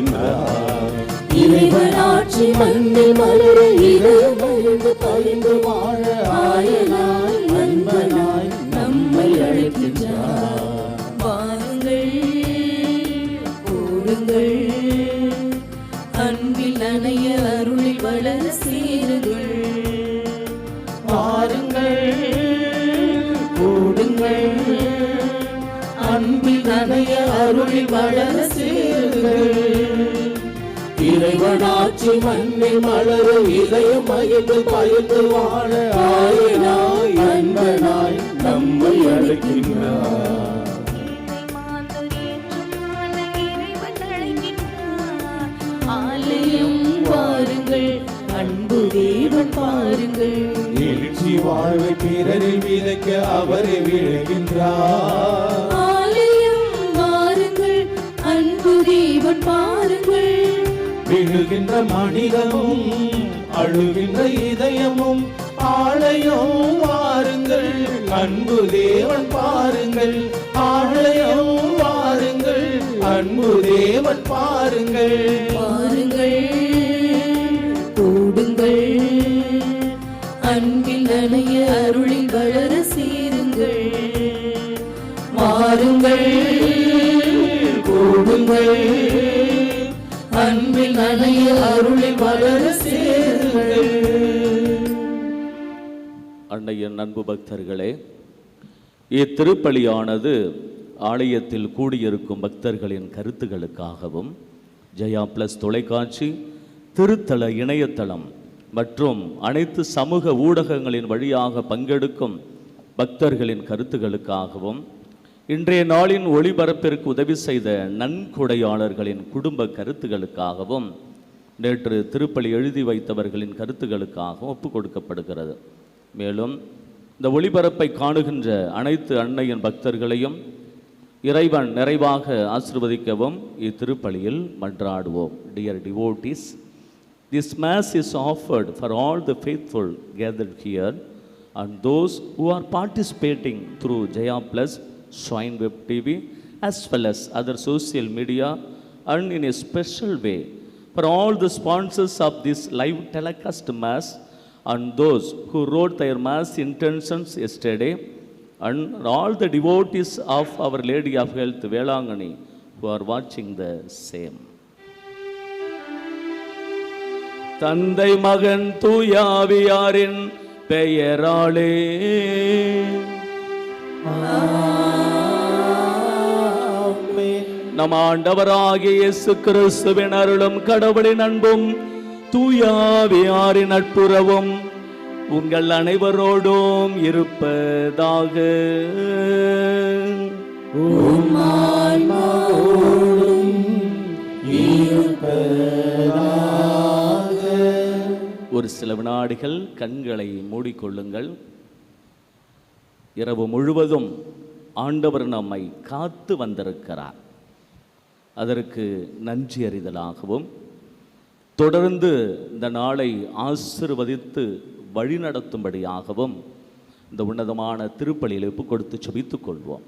அழைக்கின்றார். இறைவன் ஆட்சி மண்ணில் மலர இரவு மகிழ்ந்து பகிர்ந்து வாழ ஆயனாய் அன்பனாய் நம்மை அழைக்கின்றார். வாருங்கள் கூடுங்கள், அன்பில் நனைய அருளில் வளர சேருங்கள். வாருங்கள் கூடுங்கள், அன்பில் நனைய அருளில் வளர சேருங்கள். இறைவன் ஆட்சி மண்ணில் மலர இதயம் மகிழ்ந்து பகிர்ந்து வாழ ஆயனாய் அன்பனாய் நம்மை அழைக்கின்றார். ஆலயம் வாருங்கள், அன்பு தேவன் பாருங்கள். எழுச்சி வாழ்வை பிறரில் விதைக்க அவரை விழுகின்றார். ஆலயம் வாருங்கள், அன்பு தேவன் பாருங்கள். விழுகின்ற மனிதமும் அழுகின்ற இதயமும் ஆலயம் வாருங்கள், அன்பு தேவன் பாருங்கள். ஆலயம் வாருங்கள், அன்பு தேவன் பாருங்கள். பாருங்கள் கூடுங்கள், அன்பில் நனைய அருளில் வளர சேருங்கள். வாருங்கள் கூடுங்கள், அன்பில் நனைய அருளில் வளர சேருங்கள். அன்னையின் அன்பு பக்தர்களே, இத்திருப்பலியானது ஆலயத்தில் கூடியிருக்கும் பக்தர்களின் கருத்துகளுக்காகவும் ஜெயா பிளஸ் தொலைக்காட்சி, திருத்தல இணையதளம் மற்றும் அனைத்து சமூக ஊடகங்களின் வழியாக பங்கெடுக்கும் பக்தர்களின் கருத்துகளுக்காகவும் இன்றைய நாளின் ஒளிபரப்பிற்கு உதவி செய்த நன்கொடையாளர்களின் குடும்ப கருத்துகளுக்காகவும் நேற்று திருப்பலி எழுதி வைத்தவர்களின் கருத்துகளுக்காகவும் ஒப்புக் கொடுக்கப்படுகிறது. மேலும் இந்த ஒளிபரப்பை காணுகின்ற அனைத்து அன்னையின் பக்தர்களையும் இறைவன் நிறைவாக ஆசீர்வதிக்கவும் இத்திருப்பலியில் மன்றாடுவோம். Dear devotees, this mass is offered for all the faithful gathered here and those who are participating through Jaya Plus, Shrine Web TV as well as other social media, and in a special way for all the sponsors of this live telecast mass and those who wrote their mass intentions yesterday, and all the devotees of Our Lady of Health Velangani who are watching the same. தந்தை மகன் தூயாவியாரின் பெயராலே நம் ஆண்டவராகிய இயேசு கிறிஸ்துவின் அருளும் கடவுளின் அன்பும் தூயாவியாரின் நட்புறவும் உங்கள் அனைவரோடும் இருப்பதாக. ஒரு சில வினாடிகள் கண்களை மூடிக்கொள்ளுங்கள். இரவு முழுவதும் ஆண்டவர் நம்மை காத்து வந்திருக்கிறார். அதற்கு நன்றி அறிதலாகவும் தொடர்ந்து இந்த நாளை ஆசீர்வதித்து வழிநடத்தும்படியாகவும் இந்த உன்னதமான திருப்பலியில் ஒப்பு கொடுத்து செபித்துக் கொள்வோம்.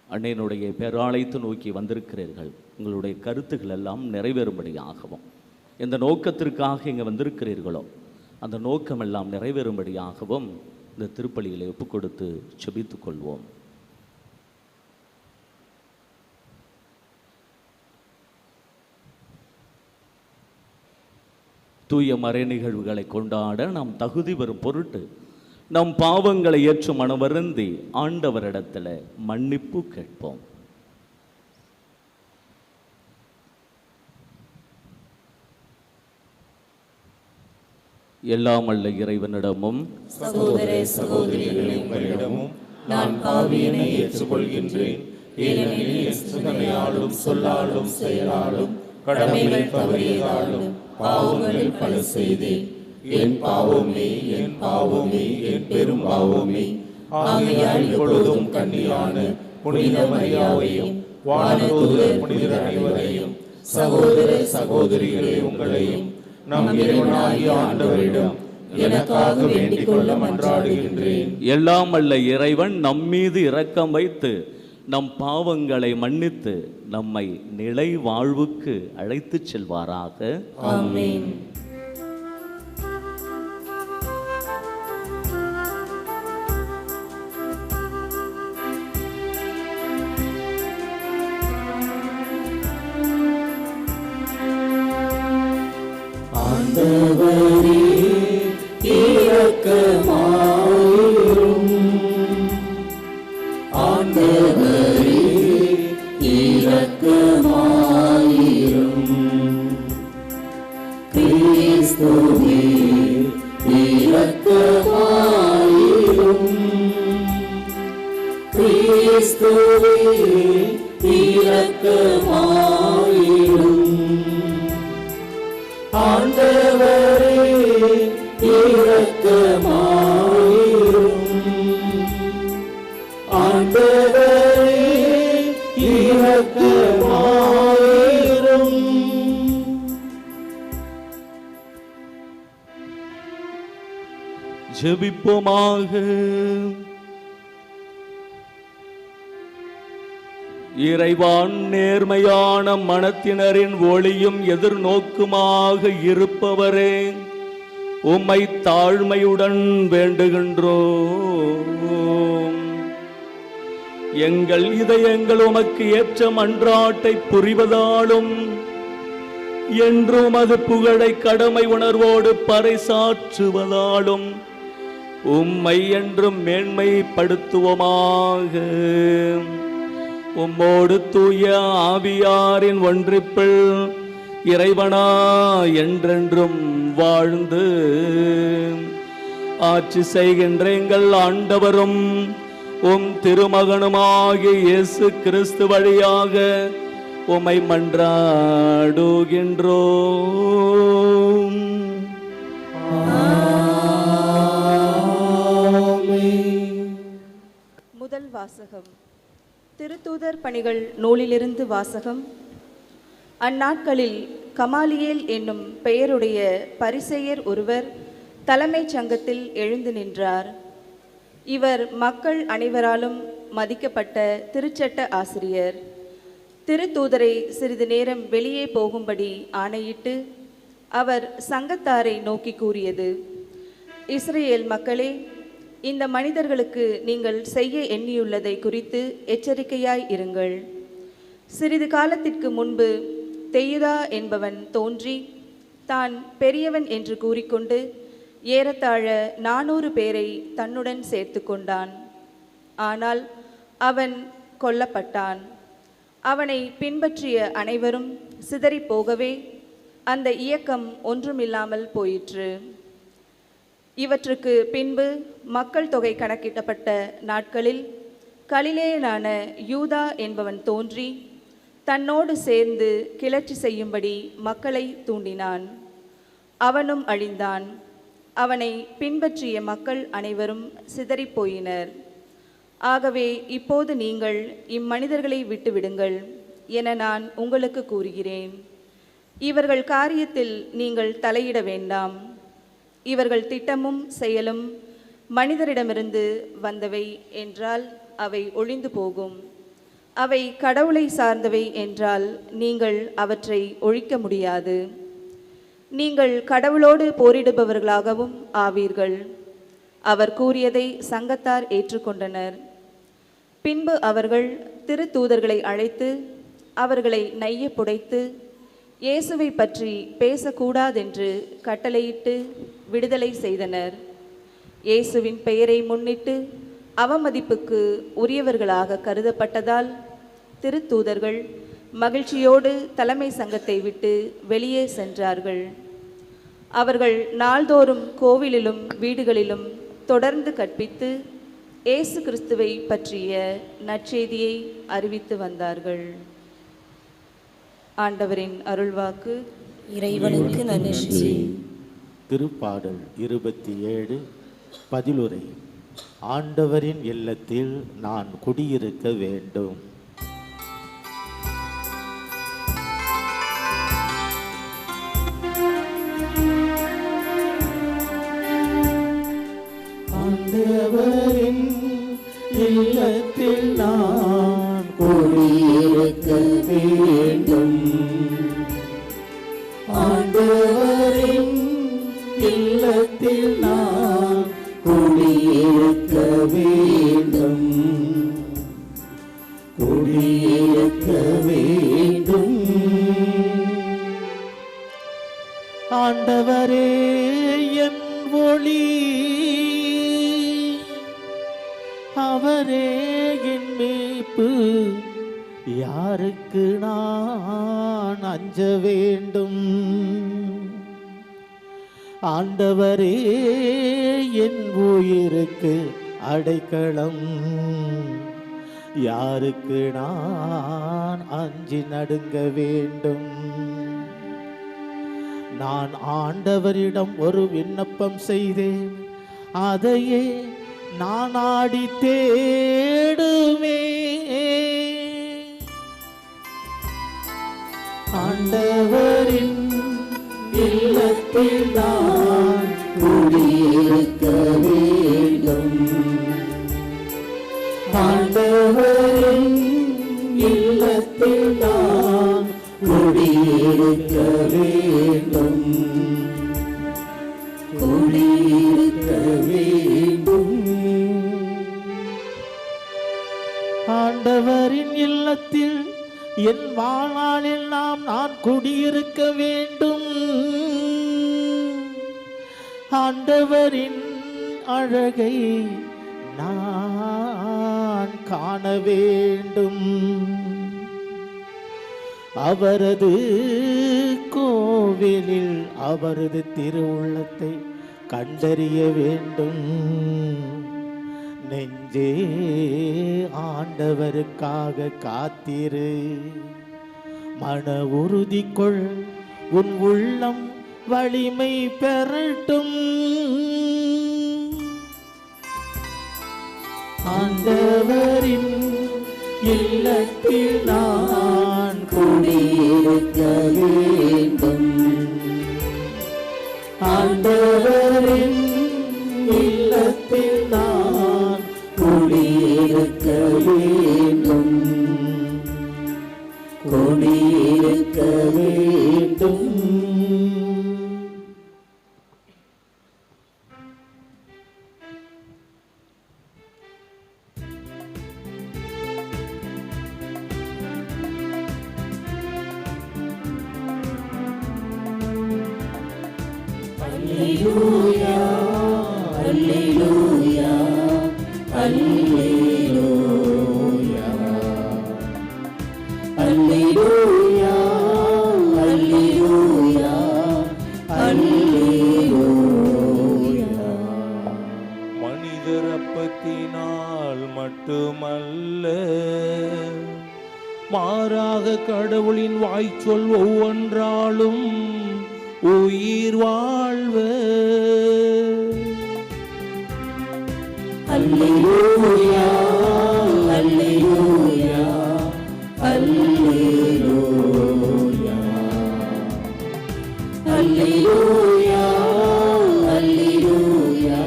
அன்னையினுடைய பேராலயத்தை நோக்கி வந்திருக்கிறீர்கள், உங்களுடைய கருத்துக்கள் எல்லாம் நிறைவேறும்படியாகவும் எந்த நோக்கத்திற்காக இங்கே வந்திருக்கிறீர்களோ அந்த நோக்கமெல்லாம் நிறைவேறும்படியாகவும் இந்த திருப்பலியில் ஒப்பு கொடுத்து செபித்துக் கொள்வோம். தூய மறை நிகழ்வுகளை கொண்டாட நாம் தகுதி பெறும் பொருட்டு நம் பாவங்களை ஏற்று மனவருந்தி ஆண்டவரிடத்தில் மன்னிப்பு கேட்போம். எல்லாம் அல்ல இறைவனிடமும் சகோதர சகோதரிகளே உங்களிடமும் நான் பாவியனை ஏற்றுக்கொள்கின்றேன். ஏனெனில் என் சிந்தனையாலும் சொல்லாலும் செயலாலும் கடமைகள் தவறியதாலும் பாவங்களில் பல செய்தேன். என் பாவமே என் பாவமே என் பெரும் பாவமே. ஆகையால் எப்பொழுதும் கன்னியான புனித மரியாவையும் வானதூதர் புனிதர் அனைவரையும் சகோதர சகோதரிகளே உங்களையும் நம் இறைவனாகிய ஆண்டவரிடம் எனக்காக வேண்டிக் கொள்ள மன்றாடுகின்றேன். எல்லாம் அல்ல இறைவன் நம் மீது இரக்கம் வைத்து நம் பாவங்களை மன்னித்து நம்மை நிலை வாழ்வுக்கு அழைத்துச் செல்வாராக. ஆமென். ஆண்டவரே இரக்கமாயிரும். ஆண்டவரே இரக்கமாயிரும். கிறிஸ்துவே இரக்கமாயிரும். கிறிஸ்துவே இரக்கமாயிரும். ஆண்டவரே இரக்கமாயிரும். ஆண்டவரே இரக்கமாயிரும். ஜெபிப்போமாக. இறைவான் நேர்மையான மனத்தினரின் ஒளியும் எதிர்நோக்குமாக இருப்பவரே, உம்மை தாழ்மையுடன் வேண்டுகின்றோம். எங்கள் இதயங்கள் உமக்கு ஏற்ற மன்றாட்டை புரிவதாலும் என்றும் அது புகழை கடமை உணர்வோடு பறைசாற்றுவதாலும் உம்மை என்றும் மேன்மைப்படுத்துவோமாக. உம்மோடு தூய ஆவியாரின் ஒன்றிப்பில் இறைவனா என்றென்றும் வாழ்ந்து ஆட்சி செய்கின்ற எங்கள் ஆண்டவரும் உம் திருமகனுமாகிய இயேசு கிறிஸ்து வழியாக உம்மை மன்றாடுகின்றோம். முதல் வாசகம். திருத்தூதர் பணிகள் நூலிலிருந்து வாசகம். அந்நாட்களில் கமாலியேல் என்னும் பெயருடைய பரிசேயர் ஒருவர் தலைமைச் சங்கத்தில் எழுந்து நின்றார். இவர் மக்கள் அனைவராலும் மதிக்கப்பட்ட திருச்சட்ட ஆசிரியர். திருத்தூதரை சிறிது நேரம் வெளியே போகும்படி ஆணையிட்டு அவர் சங்கத்தாரை நோக்கி கூறியது: இஸ்ரேல் மக்களே, இந்த மனிதர்களுக்கு நீங்கள் செய்ய எண்ணியுள்ளதை குறித்து எச்சரிக்கையாய் இருங்கள். சிறிது காலத்திற்கு முன்பு தெயுதா என்பவன் தோன்றி தான் பெரியவன் என்று கூறிக்கொண்டு ஏறத்தாழ 400 பேரை தன்னுடன் சேர்த்து கொண்டான். ஆனால் அவன் கொல்லப்பட்டான். அவனை பின்பற்றிய அனைவரும் சிதறி போகவே அந்த இயக்கம் ஒன்றுமில்லாமல் போயிற்று. இவற்றுக்கு பின்பு மக்கள் தொகை கணக்கிடப்பட்ட நாட்களில் கலிலேயனான யூதா என்பவன் தோன்றி தன்னோடு சேர்ந்து கிளர்ச்சி செய்யும்படி மக்களை தூண்டினான். அவனும் அழிந்தான். அவனை பின்பற்றிய மக்கள் அனைவரும் சிதறிப்போயினர். ஆகவே இப்போது நீங்கள் இம்மனிதர்களை விட்டுவிடுங்கள் என நான் உங்களுக்கு கூறுகிறேன். இவர்கள் காரியத்தில் நீங்கள் தலையிட வேண்டாம். இவர்கள் திட்டமும் செயலும் மனிதரிடமிருந்து வந்தவை என்றால் அவை ஒழிந்து போகும். அவை கடவுளை சார்ந்தவை என்றால் நீங்கள் அவற்றை ஒழிக்க முடியாது. நீங்கள் கடவுளோடு போரிடுபவர்களாகவும் ஆவீர்கள். அவர் கூறியதை சங்கத்தார் ஏற்றுக்கொண்டனர். பின்பு அவர்கள் திருத்தூதர்களை அழைத்து அவர்களை நைய புடைத்து இயேசுவை பற்றி பேசக்கூடாதென்று கட்டளையிட்டு விடுதலை செய்தனர். இயேசுவின் பெயரை முன்னிட்டு அவமதிப்புக்கு உரியவர்களாக கருதப்பட்டதால் திருத்தூதர்கள் மகிழ்ச்சியோடு தலைமை சங்கத்தை விட்டு வெளியே சென்றார்கள். அவர்கள் நாள்தோறும் கோவிலிலும் வீடுகளிலும் தொடர்ந்து கற்பித்து இயேசு கிறிஸ்துவை பற்றிய நற்செய்தியை அறிவித்து வந்தார்கள். ஆண்டவரின் அருள்வாக்கு. இறைவனுக்கு நன்றி. திருப்பாடல் 27 பதிலுரை. ஆண்டவரின் இல்லத்தில் நான் குடியிருக்க வேண்டும். ஆண்டவரின் இல்லத்தில் நான் குடியிருக்க வேண்டும். ஆண்டவரின் இல்லத்தில் நான் குடியிருக்க வேண்டும், குடியிருக்க வேண்டும். ஆண்டவரே என் ஒளி, அவரே என் மீட்பு, யாருக்கு நான் அஞ்ச வேண்டும்? ஆண்டவரே என் உயிருக்கு அடைக்கலம், யாருக்கு நான் அஞ்சி நடுங்க வேண்டும்? நான் ஆண்டவரிடம் ஒரு விண்ணப்பம் செய்தேன், அதையே நான் ஆடி தேடுவே. ஆண்டவரின் இல்லத்தில் நான் குடியிருக்க வேண்டும், ஆண்டவரின் இல்லத்தில் நான் குடியிருக்க வேண்டும், குடியிருக்க வேண்டும். ஆண்டவரின் இல்லத்தில் என் வாழ்நாளில் நான் குடியிருக்க வேண்டும். ஆண்டவரின் அழகை நான் காண வேண்டும். அவரது கோவிலில் அவரது திருவுள்ளத்தை கண்டறிய வேண்டும். நெஞ்சே ஆண்டவருக்காக காத்திரு, மன உறுதி கொள், உன் உள்ளம் வலிமை பெறட்டும். ஆண்டவரின் இல்லத்தில் நான் குடியிருக்க வேண்டும், ஆண்டவரின் இல்லத்தில் நான் குடியிருக்க வேண்டும், குடியிருக்க வேண்டும். Alleluia, Alleluia, Alleluia, Alleluia, Alleluia, Alleluia. மனிதர் அப்பத்தினால் மட்டுமல்ல, மாறாக கடவுளின் வாய்ச்சொல் ஒவ்வொன்றாலும் உயிர் வாழ்வ. Alleluia, Alleluia, Alleluia, Alleluia, Alleluia,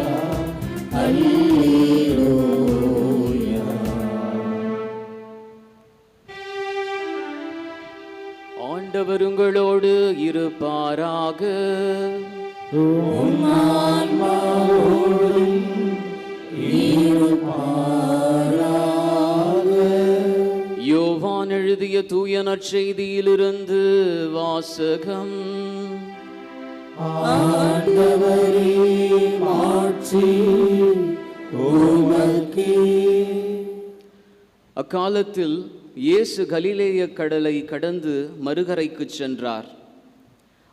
Alleluia. ஆண்டவர் உங்களோடு இருப்பாராக. உம் ஆன்மாவோடும் இருப்பாராக. யோவான் எழுதிய தூய நற்செய்தியிலிருந்து வாசகம். ஆண்டவரே மாட்சி உமக்கே. அக்காலத்தில் இயேசு கலிலேய கடலை கடந்து மறுகரைக்கு சென்றார்.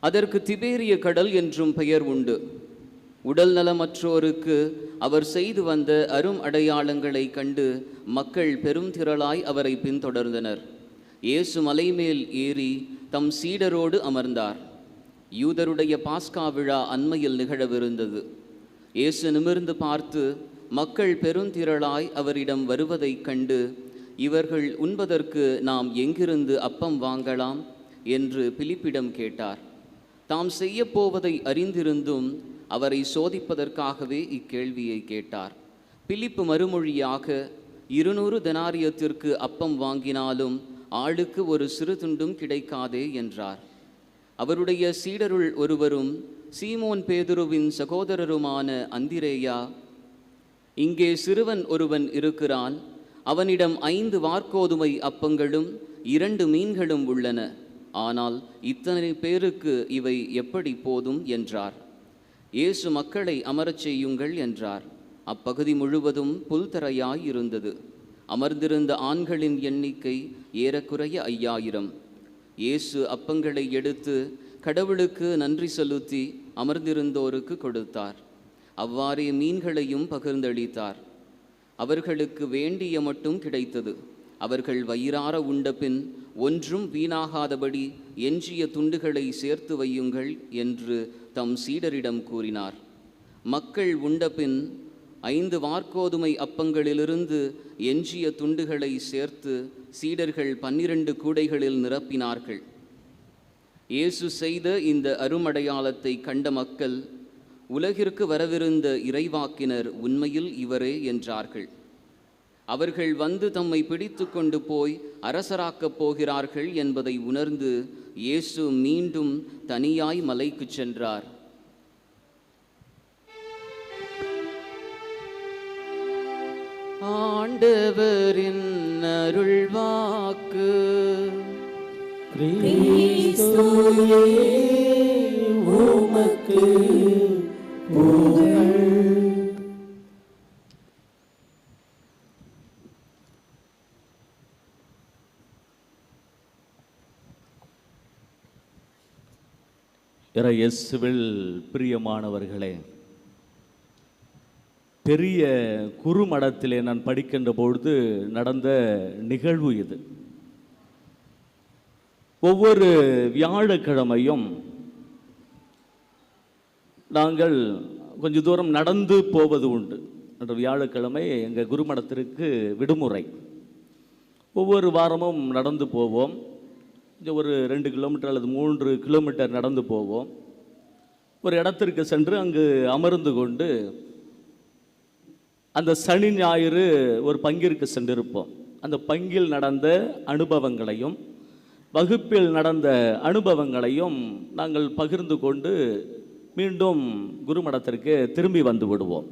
அதற்கு திபேரிய கடல் என்றும் பெயர் உண்டு. உடல் நலமற்றோருக்கு அவர் செய்து வந்த அரும் அடையாளங்களை கண்டு மக்கள் பெரும் திரளாய் அவரை பின்தொடர்ந்தனர். இயேசு மலைமேல் ஏறி தம் சீடரோடு அமர்ந்தார். யூதருடைய பாஸ்கா விழா அண்மையில் நிகழவிருந்தது. இயேசு நிமிர்ந்து பார்த்து மக்கள் பெருந்திரளாய் அவரிடம் வருவதைக் கண்டு, இவர்கள் உண்பதற்கு நாம் எங்கிருந்து அப்பம் வாங்கலாம் என்று பிலிப்பிடம் கேட்டார். தாம் செய்யப்போவதை அறிந்திருந்தும் அவரை சோதிப்பதற்காகவே இக்கேள்வியை கேட்டார். பிலிப்பு மறுமொழியாக, 200 தெனாரியத்திற்கு அப்பம் வாங்கினாலும் ஆளுக்கு ஒரு சிறு துண்டும் கிடைக்காதே என்றார். அவருடைய சீடருள் ஒருவரும் சீமோன் பேதுருவின் சகோதரருமான அந்திரேயா, இங்கே சிறுவன் ஒருவன் இருக்கிறான், அவனிடம் 5 வாற்கோதுமை அப்பங்களும் 2 மீன்களும் உள்ளன, ஆனால் இத்தனை பேருக்கு இவை எப்படி போதும் என்றார். இயேசு மக்களை அமரச் செய்யுங்கள் என்றார். அப்பகுதி முழுவதும் புல்தரையாய் இருந்தது. அமர்ந்திருந்த ஆண்களின் எண்ணிக்கை ஏறக்குறைய 5000. இயேசு அப்பங்களை எடுத்து கடவுளுக்கு நன்றி செலுத்தி அமர்ந்திருந்தோருக்கு கொடுத்தார். அவ்வாறே மீன்களையும் பகிர்ந்தளித்தார். அவர்களுக்கு வேண்டிய மட்டும் கிடைத்தது. அவர்கள் வயிறார உண்ட பின், ஒன்றும் வீணாகாதபடி எஞ்சிய துண்டுகளை சேர்த்து வையுங்கள் என்று தம் சீடரிடம் கூறினார். மக்கள் உண்டபின் 5 வாற்கோதுமை அப்பங்களிலிருந்து எஞ்சிய துண்டுகளை சேர்த்து சீடர்கள் 12 கூடைகளில் நிரப்பினார்கள். இயேசு செய்த இந்த அருமடையாளத்தை கண்ட மக்கள், உலகிற்கு வரவிருந்த இறைவாக்கினர் உண்மையில் இவரே என்றார்கள். அவர்கள் வந்து தம்மை பிடித்து கொண்டு போய் அரசராக்கப் போகிறார்கள் என்பதை உணர்ந்து இயேசு மீண்டும் தனியாய் மலைக்கு சென்றார். ஆண்டவரின் அருள்வாக்கு. கிறிஸ்துவே உமக்கு புகழ். இயேசுவில் பிரியமானவர்களே, பெரிய குறுமடத்திலே நான் படிக்கின்ற பொழுது நடந்த நிகழ்வு இது. ஒவ்வொரு வியாழக்கிழமையும் நாங்கள் கொஞ்சம் தூரம் நடந்து போவது உண்டு. அன்று வியாழக்கிழமை எங்கள் குருமடத்திற்கு விடுமுறை. ஒவ்வொரு வாரமும் நடந்து போவோம். ஒரு 2 கிலோமீட்டர் அல்லது 3 கிலோமீட்டர் நடந்து போவோம். ஒரு இடத்திற்கு சென்று அங்கு அமர்ந்து கொண்டு அந்த சனி ஞாயிறு ஒரு பங்கிற்கு சென்றிருப்போம். அந்த பங்கில் நடந்த அனுபவங்களையும் வகுப்பில் நடந்த அனுபவங்களையும் நாங்கள் பகிர்ந்து கொண்டு மீண்டும் குருமடத்திற்கு திரும்பி வந்து விடுவோம்.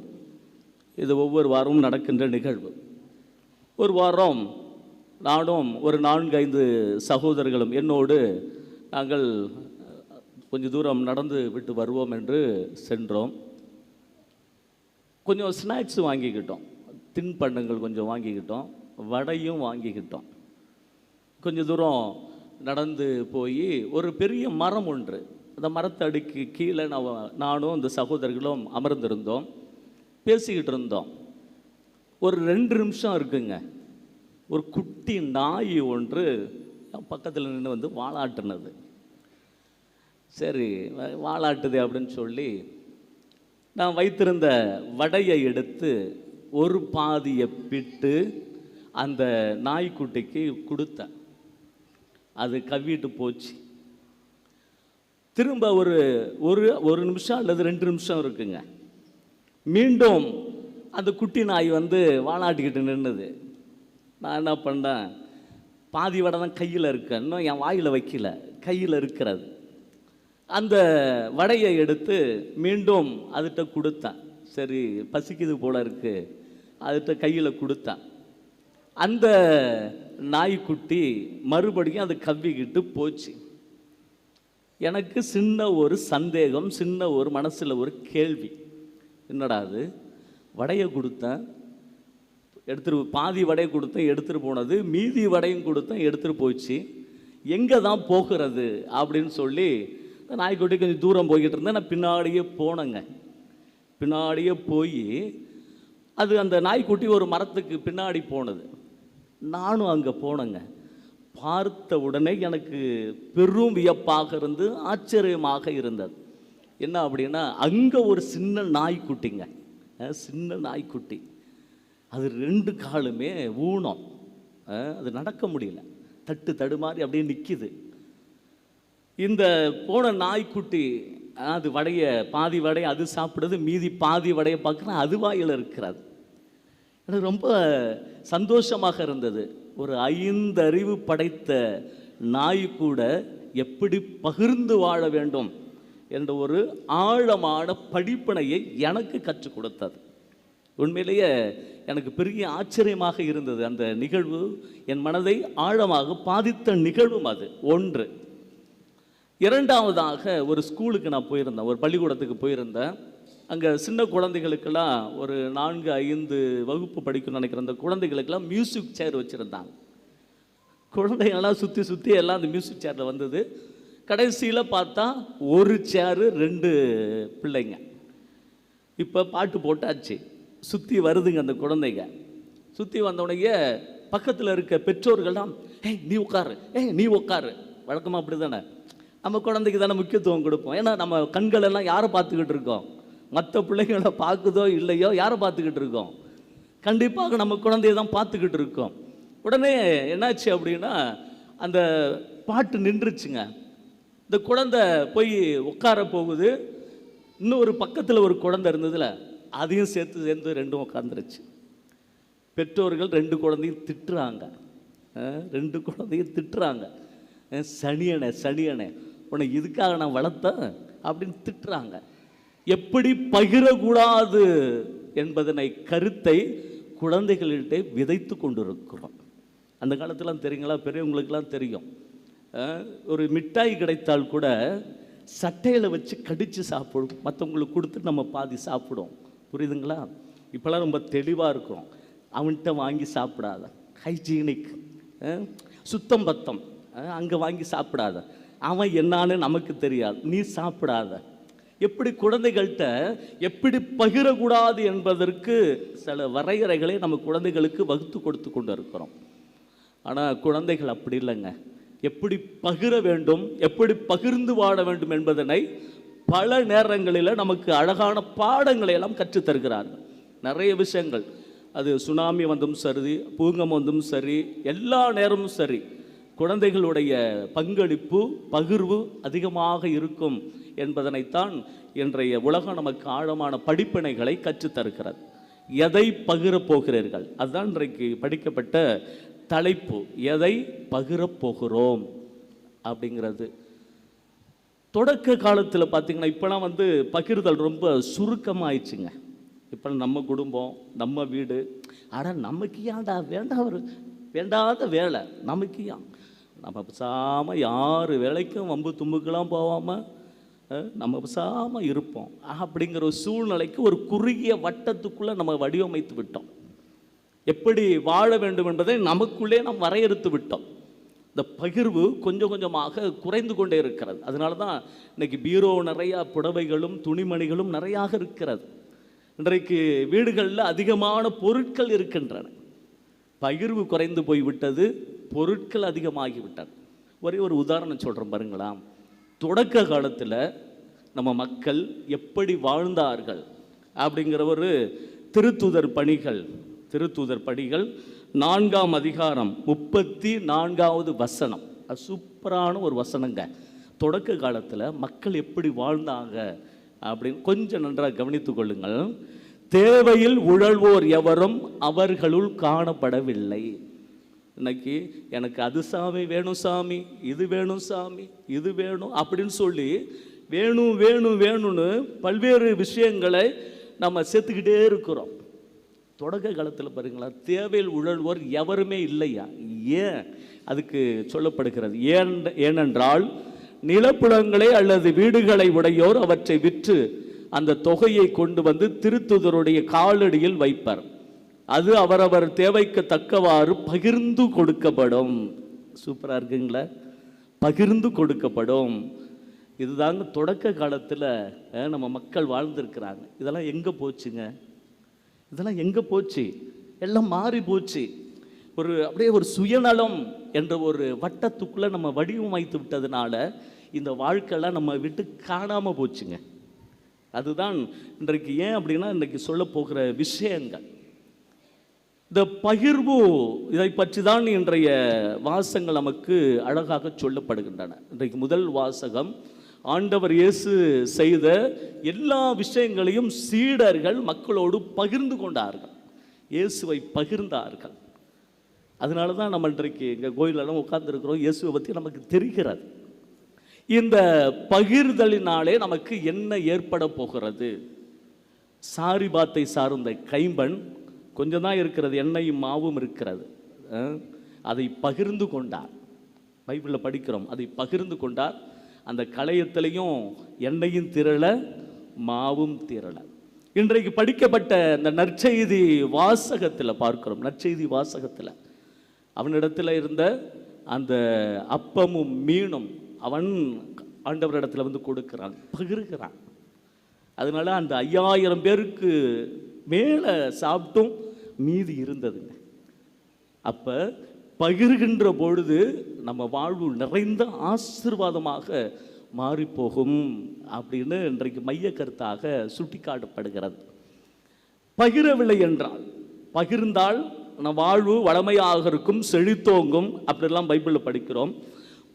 இது ஒவ்வொரு வாரமும் நடக்கின்ற நிகழ்வு. ஒரு வாரம் நானும் ஒரு 4-5 சகோதரர்களும் என்னோடு நாங்கள் கொஞ்சம் தூரம் நடந்து விட்டு வருவோம் என்று சென்றோம். கொஞ்சம் ஸ்நாக்ஸ் வாங்கிக்கிட்டோம், தின்பண்டங்கள் கொஞ்சம் வாங்கிக்கிட்டோம், வடையும் வாங்கிக்கிட்டோம். கொஞ்சம் தூரம் நடந்து போய் ஒரு பெரிய மரம் ஒன்று, அந்த மரத்தடிக்கு கீழே நானும் இந்த சகோதரர்களும் அமர்ந்திருந்தோம், பேசிக்கிட்டு இருந்தோம். ஒரு 2 நிமிஷம் இருக்குங்க, ஒரு குட்டி நாய் ஒன்று பக்கத்தில் நின்று வந்து வாலாட்டினது. சரி, வாலாட்டுது அப்படின்னு சொல்லி நான் வைத்திருந்த வடையை எடுத்து ஒரு பாதியை பிட்டு அந்த நாய்க்குட்டிக்கு கொடுத்தேன். அது கவ்விட்டு போச்சு. திரும்ப ஒரு நிமிஷம் அல்லது 2 நிமிஷம் இருக்குங்க, மீண்டும் அந்த குட்டி நாய் வந்து வாலாட்டிக்கிட்டு நின்றுது. நான் என்ன பண்ணேன், பாதி வடை தான் கையில் இருக்கு, இன்னும் என் வாயில் வைக்கல, கையில் இருக்கிறது. அந்த வடையை எடுத்து மீண்டும் அதுகிட்ட கொடுத்தேன். சரி, பசிக்குது போல இருக்கு, அதுகிட்ட கையில் கொடுத்தேன். அந்த நாய்க்குட்டி மறுபடியும் அது கவ்விக்கிட்டு போச்சு. எனக்கு சின்ன ஒரு சந்தேகம், சின்ன ஒரு மனசில் ஒரு கேள்வி, என்னடா அது, வடையை கொடுத்தேன், பாதி வடையை கொடுத்தேன், எடுத்துகிட்டு போனது, மீதி வடையும் கொடுத்தேன், எடுத்துகிட்டு போச்சு, எங்கே தான் போகிறது அப்படின்னு சொல்லி நாய்க்குட்டி கொஞ்சம் தூரம் போய்கிட்டு இருந்தேன். நான் பின்னாடியே போனேங்க. பின்னாடியே போய் அது அந்த நாய்க்குட்டி ஒரு மரத்துக்கு பின்னாடி போனது. நானும் அங்கே போனேங்க. பார்த்த உடனே எனக்கு பெரும் வியப்பாக இருந்து ஆச்சரியமாக இருந்தது. என்ன அப்படின்னா, அங்கே ஒரு சின்ன நாய்க்குட்டிங்க, சின்ன நாய்க்குட்டி, அது 2 காலுமே ஊனம், அது நடக்க முடியல, தடுமாறி அப்படியே நிற்கிது. இந்த போன நாய்க்குட்டி அது பாதி வடையை அது சாப்பிடுது, மீதி பாதி வடையை பார்க்குறேன் அது வாயில் இருக்கிறது. எனக்கு ரொம்ப சந்தோஷமாக இருந்தது. ஒரு 5 அறிவு படைத்த நாய் கூட எப்படி பகிர்ந்து வாழ வேண்டும் என்ற ஒரு ஆழமான படிப்பினையை எனக்கு கற்றுக் கொடுத்தது. உண்மையிலேயே எனக்கு பெரிய ஆச்சரியமாக இருந்தது. அந்த நிகழ்வு என் மனதை ஆழமாக பாதித்த நிகழ்வும் அது ஒன்று. இரண்டாவதாக ஒரு ஸ்கூலுக்கு நான் போயிருந்தேன், ஒரு பள்ளிக்கூடத்துக்கு போயிருந்தேன். அங்கே சின்ன குழந்தைகளுக்கெல்லாம் ஒரு 4-5 வகுப்பு படிக்கணும்னு நினைக்கிற அந்த குழந்தைகளுக்கெல்லாம் மியூசிக் சேர் வச்சுருந்தாங்க. குழந்தைங்கள்லாம் சுற்றி சுற்றி எல்லாம் அந்த மியூசிக் சேரில் வந்தது. கடைசியில் பார்த்தா ஒரு சேரு 2 பிள்ளைங்க. இப்போ பாட்டு போட்டாச்சு, சுற்றி வருதுங்க அந்த குழந்தைங்க. சுற்றி வந்தவுடனே பக்கத்தில் இருக்க பெற்றோர்கள்லாம் ஏய் நீ உட்காரு, நீ உட்காரு. வழக்கமாக அப்படி தானே, நம்ம குழந்தைக்கு தானே முக்கியத்துவம் கொடுப்போம். ஏன்னா நம்ம கண்களெல்லாம் யாரை பார்த்துக்கிட்டு இருக்கோம்? மற்ற பிள்ளைங்களை பார்க்குதோ இல்லையோ யாரை பார்த்துக்கிட்டு இருக்கோம்? கண்டிப்பாக நம்ம குழந்தைய தான் பார்த்துக்கிட்டு இருக்கோம். உடனே என்னாச்சு அப்படின்னா அந்த பாட்டு நின்றுச்சுங்க. இந்த குழந்தை போய் உட்கார போகுது. இன்னொரு பக்கத்தில் ஒரு குழந்தை இருந்ததுல, அதையும் சேர்ந்து 2 உட்காந்துருச்சு. பெற்றோர்கள் 2 குழந்தையும் திட்டுறாங்க, 2 குழந்தையும் திட்டுறாங்க. சனியனே உன்னை இதுக்காக நான் வளர்த்தேன் அப்படின்னு திட்டுறாங்க. எப்படி பகிரக்கூடாது என்பதனை கருத்தை குழந்தைகள்கிட்ட விதைத்து கொண்டிருக்கிறோம். அந்த காலத்துலாம் தெரியுங்களா, பெரியவங்களுக்கெல்லாம் தெரியும். ஒரு மிட்டாய் கிடைத்தால் கூட சட்டையில் வச்சு கடித்து சாப்பிடும், மற்றவங்களுக்கு கொடுத்து நம்ம பாதி சாப்பிடும். புரியுதுங்களா? இப்போலாம் ரொம்ப தெளிவாக இருக்கும். அவன்கிட்ட வாங்கி சாப்பிடாத, ஹைஜீனிக், சுத்தம் பத்தம், அங்கே வாங்கி சாப்பிடாத, அவன் என்னான்னு நமக்கு தெரியாது, நீ சாப்பிடாத. எப்படி குழந்தைகள்கிட்ட எப்படி பகிரக்கூடாது என்பதற்கு சில வரையறைகளை நம்ம குழந்தைகளுக்கு வகுத்து கொடுத்து கொண்டு இருக்கிறோம். ஆனால் குழந்தைகள் அப்படி இல்லைங்க. எப்படி பகிர வேண்டும், எப்படி பகிர்ந்து வாழ வேண்டும் என்பதனை பல நேரங்களில் நமக்கு அழகான பாடங்களை எல்லாம் கற்றுத்தருகிறார்கள். நிறைய விஷயங்கள், அது சுனாமி வந்தும் சரி, பூங்கம் வந்தும் சரி, எல்லா நேரமும் சரி, குழந்தைகளுடைய பங்களிப்பு பகிர்வு அதிகமாக இருக்கும் என்பதனைத்தான் இன்றைய உலகம் நமக்கு ஆழமான படிப்பினைகளை கற்றுத்தருகிறது. எதை பகிரப் போகிறீர்கள், அதுதான் இன்றைக்கு படிக்கப்பட்ட தலைப்பு. எதை பகிரப் போகிறோம் அப்படிங்கிறது. தொடக்க காலத்தில் பார்த்திங்கன்னா இப்போலாம் பகிர்தல் ரொம்ப சுருக்கமாகிடுச்சுங்க. இப்போ நம்ம குடும்பம், நம்ம வீடு, ஆனால் நமக்கு ஏன்டா வேண்டாத வேலை, நமக்கு ஏன், நம்ம பேசாமல் யார் வேலைக்கும் வம்பு தும்புக்கெல்லாம் போகாமல் நம்ம பேசாமல் இருப்போம் அப்படிங்கிற ஒரு சூழ்நிலைக்கு ஒரு குறுகிய வட்டத்துக்குள்ளே நம்ம வடிவமைத்து விட்டோம். எப்படி வாழ வேண்டும் என்பதை நமக்குள்ளே நாம் வரையறுத்து விட்டோம். இந்த பகிர்வு கொஞ்சம் கொஞ்சமாக குறைந்து கொண்டே இருக்கிறது. அதனால தான் இன்றைக்கி பீரோ நிறையா புடவைகளும் துணிமணிகளும் நிறையாக இருக்கிறது. இன்றைக்கு வீடுகளில் அதிகமான பொருட்கள் இருக்கின்றன. பகிர்வு குறைந்து போய்விட்டது, பொருட்கள் அதிகமாகிவிட்டது. ஒரே ஒரு உதாரணம் சொல்கிறேன் பாருங்களா. தொடக்க காலத்தில் நம்ம மக்கள் எப்படி வாழ்ந்தார்கள் அப்படிங்கிற ஒரு திருத்தூதர் பணிகள் 4ஆம் அதிகாரம் 34வது வசனம், அது சூப்பரான ஒரு வசனங்க. தொடக்க காலத்தில் மக்கள் எப்படி வாழ்ந்தாங்க அப்படின்னு கொஞ்சம் நன்றாக கவனித்து கொள்ளுங்கள். தேவையில் உழல்வோர் எவரும் அவர்களுள் காணப்படவில்லை. இன்னைக்கு எனக்கு அது சாமி வேணும், சாமி இது வேணும், சாமி இது வேணும் அப்படின்னு சொல்லி வேணும்னு பல்வேறு விஷயங்களை நம்ம சேர்த்துக்கிட்டே இருக்கிறோம். தொடக்க காலத்தில் பாருங்களா, தேவையில் உழல்வோர் எவருமே இல்லையா. ஏன் அதுக்கு சொல்லப்படுகிறது? ஏனென்றால் நிலப்புலங்களை அல்லது வீடுகளை உடையோர் அவற்றை விற்று அந்த தொகையை கொண்டு வந்து திருத்துதருடைய காலடியில் வைப்பர். அது அவரவர் தேவைக்கு தக்கவாறு பகிர்ந்து கொடுக்கப்படும். சூப்பராக இருக்குங்களா? பகிர்ந்து கொடுக்கப்படும். இதுதாங்க தொடக்க காலத்தில் நம்ம மக்கள் வாழ்ந்திருக்கிறாங்க. இதெல்லாம் எங்கே போச்சுங்க? இதெல்லாம் எங்கே போச்சு? எல்லாம் மாறி போச்சு. அப்படியே ஒரு சுயநலம் என்ற ஒரு வட்டத்துக்குள்ளே நம்ம வடிவமைத்து விட்டதுனால இந்த வாழ்க்கையெல்லாம் நம்ம விட்டு காணாமல் போச்சுங்க. அதுதான் இன்றைக்கு ஏன் அப்படின்னா இன்றைக்கு சொல்ல போகிற விஷயங்கள். இந்த பகிர்வு இதை பற்றி தான் இன்றைய வாசகங்கள் நமக்கு அழகாக சொல்லப்படுகின்றன. இன்றைக்கு முதல் வாசகம், ஆண்டவர் இயேசு செய்த எல்லா விஷயங்களையும் சீடர்கள் மக்களோடு பகிர்ந்து கொண்டார்கள், இயேசுவை பகிர்ந்தார்கள். அதனால தான் நம்ம இன்றைக்கு எங்கள் கோயிலெல்லாம் உட்கார்ந்துருக்கிறோம். இயேசுவை பற்றி நமக்கு தெரிகிறது. இந்த பகிர்தலினாலே நமக்கு என்ன ஏற்பட போகிறது? சாரிபாத்தை சார்ந்த கைம்பன் கொஞ்சம் தான் இருக்கிறது, எண்ணெயும் மாவும் இருக்கிறது. அதை பகிர்ந்து கொண்டார். பைபிளில் படிக்கிறோம், அதை பகிர்ந்து கொண்டார். அந்த களையத்திலையும் எண்ணெயும் திரள மாவும் திரள. இன்றைக்கு படிக்கப்பட்ட இந்த நற்செய்தி வாசகத்தில் பார்க்கிறோம். நற்செய்தி வாசகத்தில் அவனிடத்தில் இருந்த அந்த அப்பமும் மீனும் அவன் ஆண்டவரிடத்தில் வந்து கொடுக்கிறான், பகிர்கிறான். அதனால அந்த 5000 பேருக்கு மேலே சாப்பிட்டும் மீதி இருந்ததுங்க. அப்போ பகிர்கின்ற பொழுது நம்ம வாழ்வு நிறைந்த ஆசீர்வாதமாக மாறிப்போகும் அப்படின்னு இன்றைக்கு மைய கருத்தாக சுட்டிக்காட்டப்படுகிறது. பகிரவில்லை என்றால், பகிர்ந்தால் நம் வாழ்வு வளமையாக இருக்கும், செழித்தோங்கும் அப்படிலாம் பைபிளில் படிக்கிறோம்.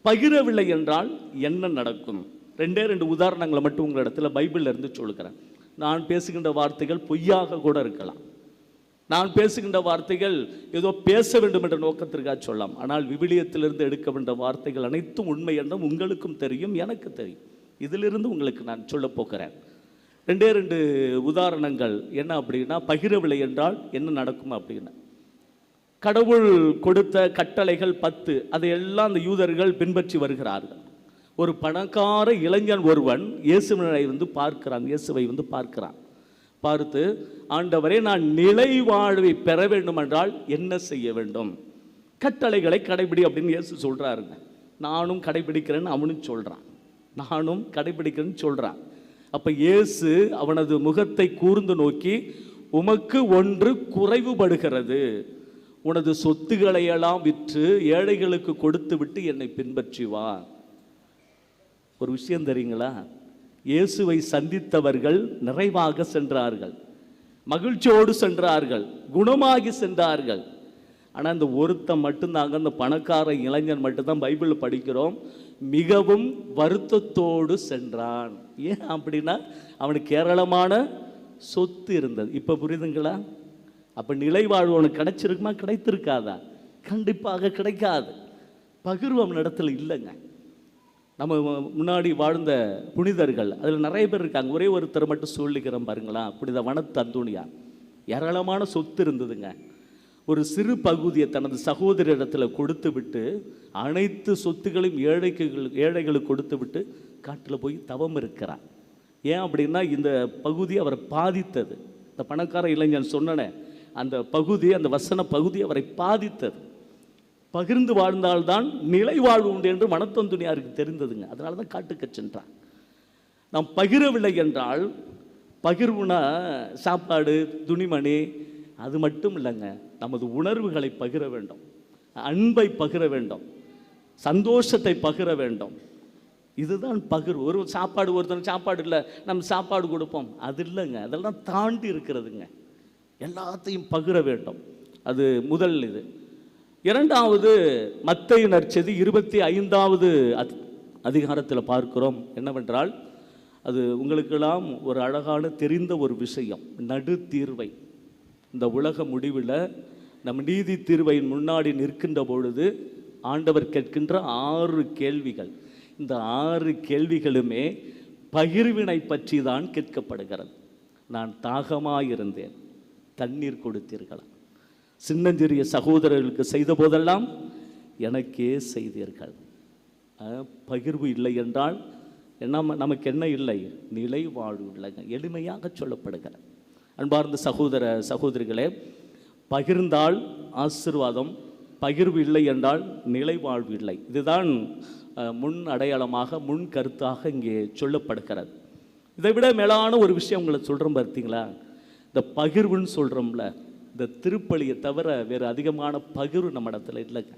பகிரவில்லை என்றால் என்ன நடக்கும்? 2 உதாரணங்களை மட்டும் உங்களிடத்துல பைபிளில் இருந்து சொல்லுகிறேன். நான் பேசுகின்ற வார்த்தைகள் பொய்யாக கூட இருக்கலாம். நான் பேசுகின்ற வார்த்தைகள் ஏதோ பேச வேண்டும் என்ற நோக்கத்திற்காக சொல்லலாம். ஆனால் விவிலியத்திலிருந்து எடுக்க வேண்டிய வார்த்தைகள் அனைத்தும் உண்மை என்றும் உங்களுக்கும் தெரியும், எனக்கு தெரியும். இதிலிருந்து உங்களுக்கு நான் சொல்ல போகிறேன். 2 உதாரணங்கள். என்ன அப்படின்னா, பகிரவில்லை என்றால் என்ன நடக்கும் அப்படின்னா, கடவுள் கொடுத்த கட்டளைகள் 10 அதையெல்லாம் அந்த யூதர்கள் பின்பற்றி வருகிறார்கள். ஒரு பணக்கார இளைஞன் ஒருவன் இயேசுவை வந்து பார்க்கிறான். பார்த்து, ஆண்டவரே, நான் நிலை வாழ்வை பெற வேண்டும் என்றால் என்ன செய்ய வேண்டும்? கட்டளைகளை கடைபிடி அப்படின்னு இயேசு சொல்றாருங்க. நானும் கடைபிடிக்கிறேன்னு அவனும் சொல்றான். அப்ப இயேசு அவனது முகத்தை கூர்ந்து நோக்கி, உமக்கு ஒன்று குறைவுபடுகிறது. உனது சொத்துக்களை எல்லாம் விற்று ஏழைகளுக்கு கொடுத்து விட்டு என்னை பின்பற்றி வா. ஒரு விஷயம் தெரியுங்களா? இயேசுவை சந்தித்தவர்கள் நிறைவாக சென்றார்கள், மகிழ்ச்சியோடு சென்றார்கள், குணமாகி சென்றார்கள். ஆனால் அந்த ஒருத்தன் மட்டும்தாங்க, அந்த பணக்கார இளைஞன் மட்டும்தான் பைபிளில் படிக்கிறோம், மிகவும் வருத்தத்தோடு சென்றான். ஏன் அப்படின்னா, அவனுக்கு ஏராளமான சொத்து இருந்தது. இப்போ புரியுதுங்களா? அப்போ நிலை வாழ்வு அவனுக்கு கிடைச்சிருக்குமா? கிடைத்திருக்காதா? கண்டிப்பாக கிடைக்காது. பகிர்வு அவனிடத்தில் இல்லைங்க. நம்ம முன்னாடி வாழ்ந்த புனிதர்கள் அதில் நிறைய பேர் இருக்காங்க. ஒரே ஒருத்தர் மட்டும் சொல்லிக்கிறோம் பாருங்களா, புனித வனத்து அந்தோணியார். ஏராளமான சொத்து இருந்ததுங்க. ஒரு சிறு பகுதியை தனது சகோதரிடத்தில் கொடுத்து விட்டு, அனைத்து சொத்துக்களையும் ஏழைகளுக்கு கொடுத்து விட்டு காட்டில் போய் தவம் இருக்கிறார். ஏன் அப்படின்னா, இந்த பகுதி அவரை பாதித்தது. இந்த பணக்கார இளைஞன் சொன்னனே, அந்த பகுதி, அந்த வசன பகுதி அவரை பாதித்தது. பகிர்ந்து வாழ்ந்தால்தான் நிலை வாழ்வு உண்டு என்று மனத்தந்துணியாருக்கு தெரிந்ததுங்க. அதனால தான் காட்டுக்கு சென்றான். நாம் பகிரவில்லை என்றால், பகிர்வுனா சாப்பாடு, துணிமணி அது மட்டும் இல்லைங்க. நமது உணர்வுகளை பகிர வேண்டும், அன்பை பகிர வேண்டும், சந்தோஷத்தை பகிர வேண்டும். இதுதான் பகிர்வு. ஒரு சாப்பாடு, ஒருத்தர் சாப்பாடு இல்லை, நம்ம சாப்பாடு கொடுப்போம், அது இல்லைங்க. அதெல்லாம் தாண்டி இருக்கிறதுங்க. எல்லாத்தையும் பகிர வேண்டும். அது முதல் இது. 2வது, மத்தேயு நற்செய்தி 25வது அதிகாரத்தில் பார்க்கிறோம். என்னவென்றால், அது உங்களுக்கெல்லாம் ஒரு அழகான தெரிந்த ஒரு விஷயம். நடு தீர்வை, இந்த உலக முடிவில் நம் நீதி தீர்வையின் முன்னாடி நிற்கின்ற பொழுது ஆண்டவர் கேட்கின்ற 6 கேள்விகள். இந்த 6 கேள்விகளுமே பகிர்வினை பற்றி தான் கேட்கப்படுகிறது. நான் தாகமாயிருந்தேன், தண்ணீர் கொடுத்தீர்களா? சின்னஞ்சிறிய சகோதரர்களுக்கு செய்த போதெல்லாம் எனக்கே செய்தீர்கள். பகிர்வு இல்லை என்றால் நமக்கு என்ன இல்லை? நிலை வாழ்வு இல்லைங்க. எளிமையாக சொல்லப்படுகிற அன்பார்ந்த சகோதர சகோதரிகளே, பகிர்ந்தால் ஆசீர்வாதம், பகிர்வு இல்லை என்றால் நிலை வாழ்வு இல்லை. இதுதான் முன் அடையாளமாக, முன் கருத்தாக இங்கே சொல்லப்படுகிறது. இதை விட மேலான ஒரு விஷயம் உங்களை சொல்கிறோம் பார்த்தீங்களா? இந்த பகிர்வுன்னு சொல்கிறோம்ல, இந்த திருப்பலியை தவிர வேறு அதிகமான பகிர்வு நம்ம இடத்துல இல்லைங்க.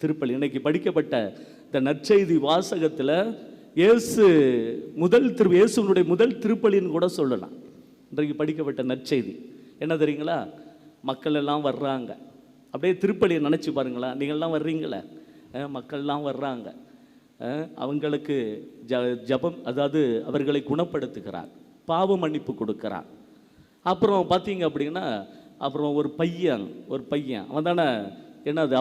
திருப்பலி இன்னைக்கு படிக்கப்பட்ட இந்த நற்செய்தி வாசகத்தில் இயேசுனுடைய முதல் திருப்பலின்னு கூட சொல்லலாம். இன்றைக்கு படிக்கப்பட்ட நற்செய்தி என்ன தெரியுங்களா? மக்கள் எல்லாம் வர்றாங்க. அப்படியே திருப்பலியை நினச்சி பாருங்களா, நீங்கள்லாம் வர்றீங்களே, மக்கள்லாம் வர்றாங்க. அவங்களுக்கு ஜபம், அதாவது அவர்களை குணப்படுத்துகிறார், பாவ மன்னிப்பு கொடுக்கிறார். அப்புறம் பார்த்தீங்க அப்படின்னா, அப்புறம் ஒரு பையன் அவன் தானே என்னது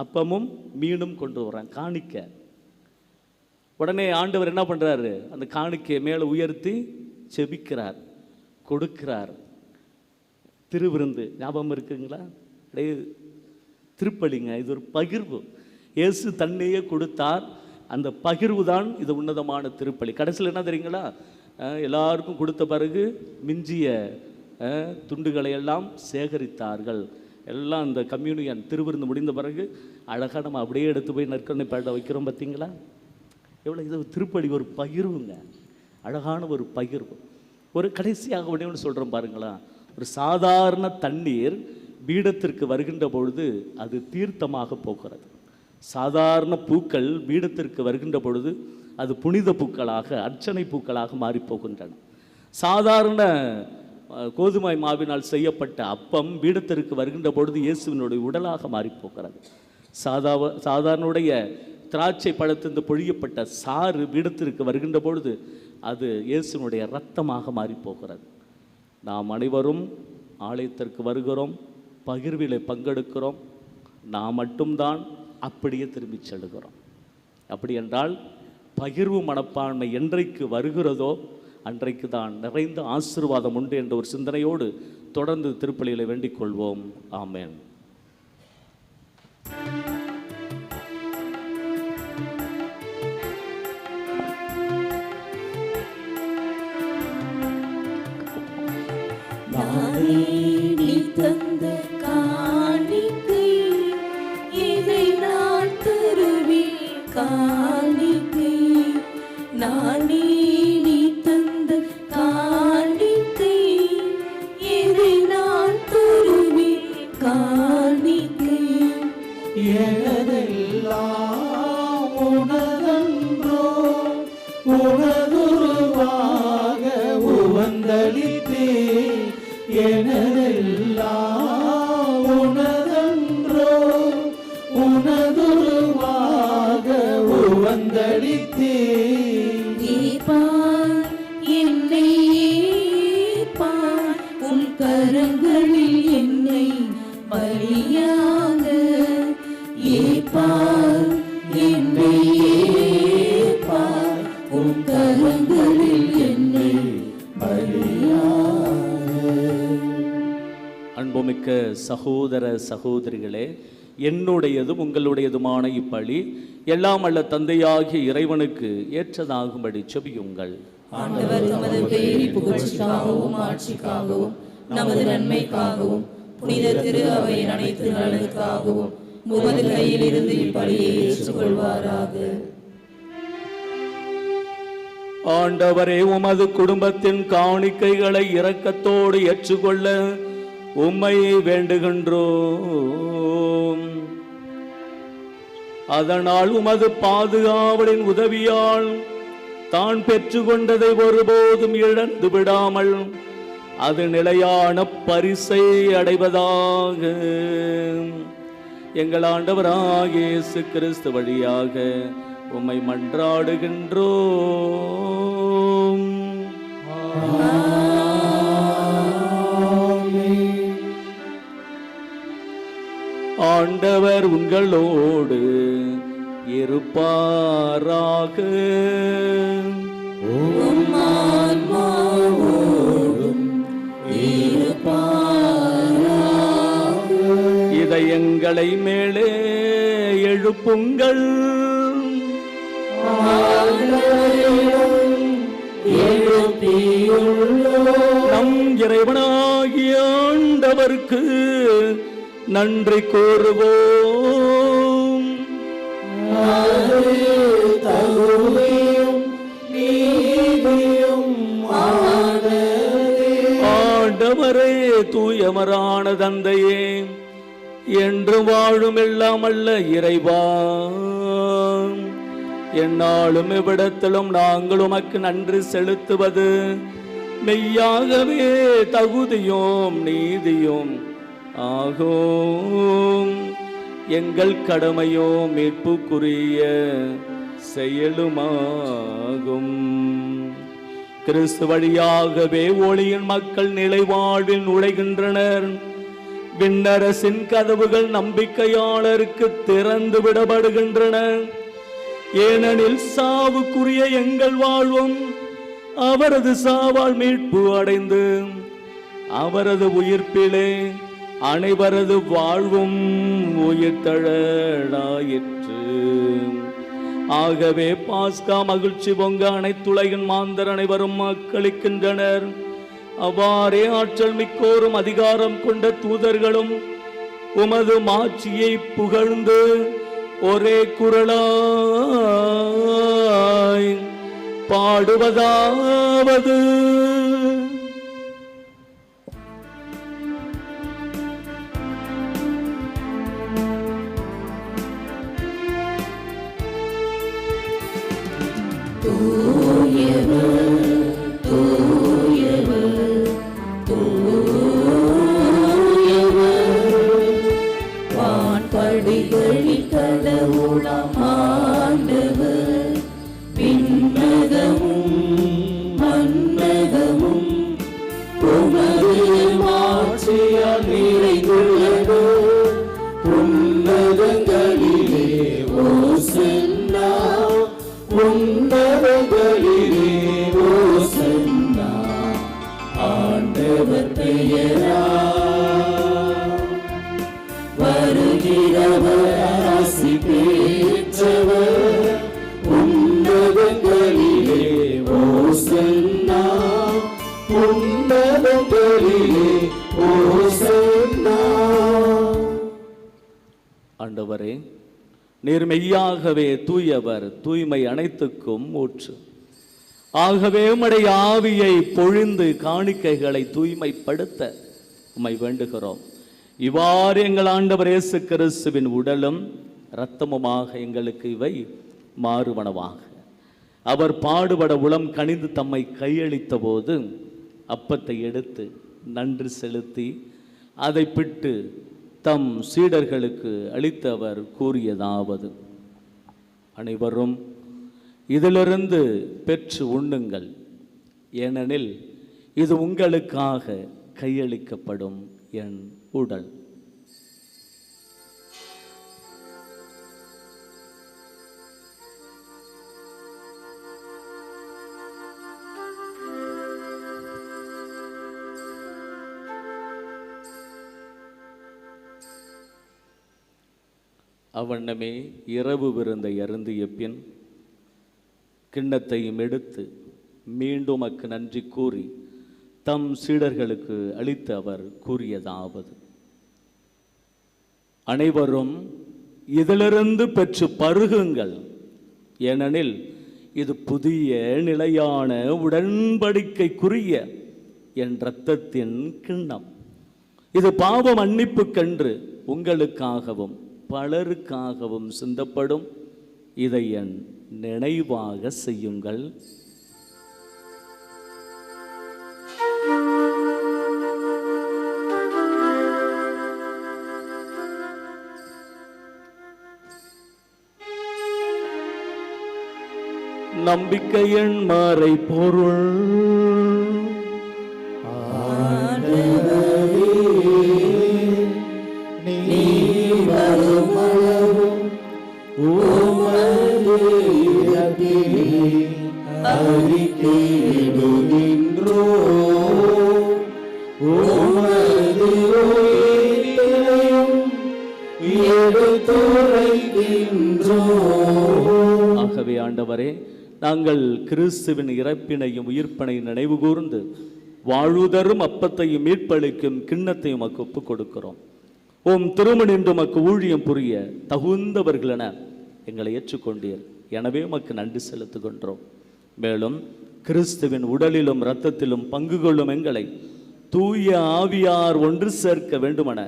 அப்பமும் மீனும் கொண்டு வரான் காணிக்க. உடனே ஆண்டவர் என்ன பண்ணுறாரு, அந்த காணிக்கையை மேலே உயர்த்தி செபிக்கிறார், கொடுக்கிறார். திருவிருந்து ஞாபகம் இருக்குங்களா? அப்படியே திருப்பலிங்க, இது ஒரு பகிர்வு. இயேசு தன்னையே கொடுத்தார், அந்த பகிர்வு தான் இது உன்னதமான திருப்பலி. கடைசியில் என்ன தெரியுங்களா, எல்லாருக்கும் கொடுத்த பிறகு மிஞ்சிய துண்டுகளை எல்லாம் சேகரித்தார்கள். எல்லாம் அந்த கம்யூனியன் திருவிருந்து முடிந்த பிறகு அழகாக நம்ம அப்படியே எடுத்து போய் நற்கருணை பேட வைக்கிறோம். பார்த்தீங்களா எவ்வளோ இது திருப்பலி, ஒரு பகிர்வுங்க, அழகான ஒரு பகிர்வு. ஒரு கடைசியாக ஒன்று சொல்கிறோம் பாருங்களா, ஒரு சாதாரண தண்ணீர் பீடத்திற்கு வருகின்ற பொழுது அது தீர்த்தமாக போகிறது. சாதாரண பூக்கள் பீடத்திற்கு வருகின்ற பொழுது அது புனித பூக்களாக, அர்ச்சனை பூக்களாக மாறி போகின்றன. சாதாரண கோதுமை மாவினால் செய்யப்பட்ட அப்பம் பீடத்திற்கு வருகின்ற பொழுது இயேசுவினுடைய உடலாக மாறி போகிறது. சாதாரணுடைய திராட்சை பழத்திலிருந்து பொழியப்பட்ட சாறு பீடத்திற்கு வருகின்ற பொழுது அது இயேசுவினுடைய இரத்தமாக மாறி போகிறது. நாம் அனைவரும் ஆலயத்திற்கு வருகிறோம், பகிர்விலை பங்கெடுக்கிறோம். நாம் மட்டும்தான் அப்படியே திரும்பி செல்கிறோம். அப்படி என்றால் பகிர்வு மனப்பான்மை என்றைக்கு வருகிறதோ அன்றைக்கு தான் நிறைந்த ஆசீர்வாதம் உண்டு என்ற ஒரு சிந்தனையோடு தொடர்ந்து திருப்பலியில் வேண்டிக் கொள்வோம். ஆமென். நீ தந்த காணிக்கை இதை நான் தருவேன் காணிக்கை. நானே நீ தந்த காணிக்கை இதை நான் தருவேன் காணிக்கை. எனதெல்லாம் உனதன்றோ, உனதுருவாக உவந்தளித்தே. எனதெல்லாம் உனதன்றோ, உனதுருவாக உவந்தளித்தே. ஏற்பார் என்னை ஏற்பார், உன் கரங்களில் என்னை பலியாக. ஏற்பார் என்னை ஏற்பார், உன் கரங்களில் என்னை பலியாக. அன்புமிக்க சகோதர சகோதரிகளே, என்னுடையதும் உங்களுடையதுமான இப்பலி எல்லாம் அல்ல தந்தையாகிய இறைவனுக்கு ஏற்றதாகும்படி செபியுங்கள். ஆண்டவர் தமது பெயரின் புகழ்ச்சிக்காகவும் ஆட்சிக்காகவும் நமது நன்மைக்காகவும் புனித திரு அவையின் அனைத்து நலனுக்காகவும் உமது கையில் இருந்து இப்பலியை ஏற்றுக்கொள்வாராக. ஆண்டவரே, உமது குடும்பத்தின் காணிக்கைகளை இரக்கத்தோடு ஏற்றுக்கொள்ள உம்மை வேண்டுகின்றோம். அதனால் உமது பாதுகாவலின் உதவியால் தான் பெற்றுக்கொண்டதை ஒருபோதும் இழந்து விடாமல் அது நிலையான பரிசை அடைவதாக எங்கள் ஆண்டவராகிய இயேசு கிறிஸ்து வழியாக உம்மை மன்றாடுகின்றோம். ஆண்டவர் உங்களோடு இருப்பாராக. இதயங்களை மேலே எழுப்புங்கள். நம் இறைவனாகிய ஆண்டவருக்கு நன்றி கூறுவோம். ஆண்டவரே, தூயமரான தந்தையே, என்று வாழும் எல்லாம் அல்ல இறைவா, என்னாலும் இவ்விடத்திலும் நாங்கள் உமக்கு நன்றி செலுத்துவது மெய்யாகவே தகுதியும் நீதியும் ஆகும். எங்கள் கடமையோ மீட்புக்குரிய செயலுமாகும். கிறிஸ்து வழியாகவே ஒளியின் மக்கள் நிலை வாழ்வில் நுழைகின்றனர். விண்ணரசின் கதவுகள் நம்பிக்கையாளருக்கு திறந்து விடப்படுகின்றன. ஏனெனில் சாவுக்குரிய எங்கள் வாழ்வும் அவரது சாவால் மீட்பு அடைந்து அவரது உயிர்ப்பிலே அனைவரது வாழ்வும் உயிர்த்தழலாயிற்று. ஆகவே பாஸ்கா மகிழ்ச்சி பொங்க அனைத்துலகின் மாந்தர் அனைவரும் மக்களிக்கின்றனர். அவ்வாறே ஆற்றல் மிக்கோரும் அதிகாரம் கொண்ட தூதர்களும் உமது மாட்சியை புகழ்ந்து ஒரே குரலாய் பாடுவதாவது: வான்படிகளில் கடவுளாம் ஆண்டவர், விண்ணகமும் மண்ணகமும் உமது மாட்சியால் நிறைந்துள்ளது. உன்னதங்களிலே ஓசன்னா, உன்னதங்களிலே ஓசன்னா, ஆண்டவர் பெயரால் வருகிறவர் ஆசி பெற்றவர். உன்னதங்களிலே ஓசன்னா, உன்னதங்களிலே ஓசன்னா. ஆண்டவரே, நீர் மெய்யாகவே தூயவர், தூய்மை அனைத்துக்கும் ஊற்று. ஆகவே உம்முடைய ஆவியை பொழிந்து காணிக்கைகளை தூய்மைப்படுத்த உம்மை வேண்டுகிறோம். இவ்வாறு எங்கள் ஆண்டவர் இயேசு கிறிஸ்துவின் உடலும் இரத்தமுமாக எங்களுக்கு இவை மாறுவனவாக. அவர் பாடுபட உளம் கனிந்து தம்மை கையளித்த போது அப்பத்தை எடுத்து நன்றி செலுத்தி அதை பிட்டு தம் சீடர்களுக்கு அளித்து அவர் கூறியதாவது: அனைவரும் இதிலிருந்து பெற்று உண்ணுங்கள், ஏனெனில் இது உங்களுக்காக கையளிக்கப்படும் என் உடல். அவ்வண்ணமே இரவு விருந்தை அருந்திய பின் கிண்ணத்தையும் எடுத்து மீண்டும் அக்கு நன்றி கூறி தம் சீடர்களுக்கு அளித்து அவர் கூறியதாவது: அனைவரும் இதிலிருந்து பெற்று பருகுங்கள், ஏனெனில் இது புதிய நிலையான உடன்படிக்கைக்குரிய என் இரத்தத்தின் கிண்ணம். இது பாவ மன்னிப்புக்கென்று உங்களுக்காகவும் பலருக்காகவும் சிந்தப்படும். இதை என் நினைவாக செய்யுங்கள். நம்பிக்கையின் மறை பொருள் ஆகவே ஆண்டவரே, நாங்கள் கிறிஸ்துவின் இறப்பினையும் உயிர்ப்பினையும் நினைவு கூர்ந்து வாழ்வுதரும் அப்பத்தையும் மீட்பளிக்கும் கிண்ணத்தையும் உமக்கு ஒப்புக் கொடுக்கிறோம். ஓம் திருமணின்று உமக்கு ஊழியம் புரிய தகுந்தவர்களென எங்களை ஏற்றுக்கொண்டீர். எனவே உமக்கு நன்றி செலுத்துகின்றோம். மேலும் கிறிஸ்துவின் உடலிலும் இரத்தத்திலும் பங்கு கொள்ளும் எங்களை தூய ஆவியார் ஒன்று சேர்க்க வேண்டுமென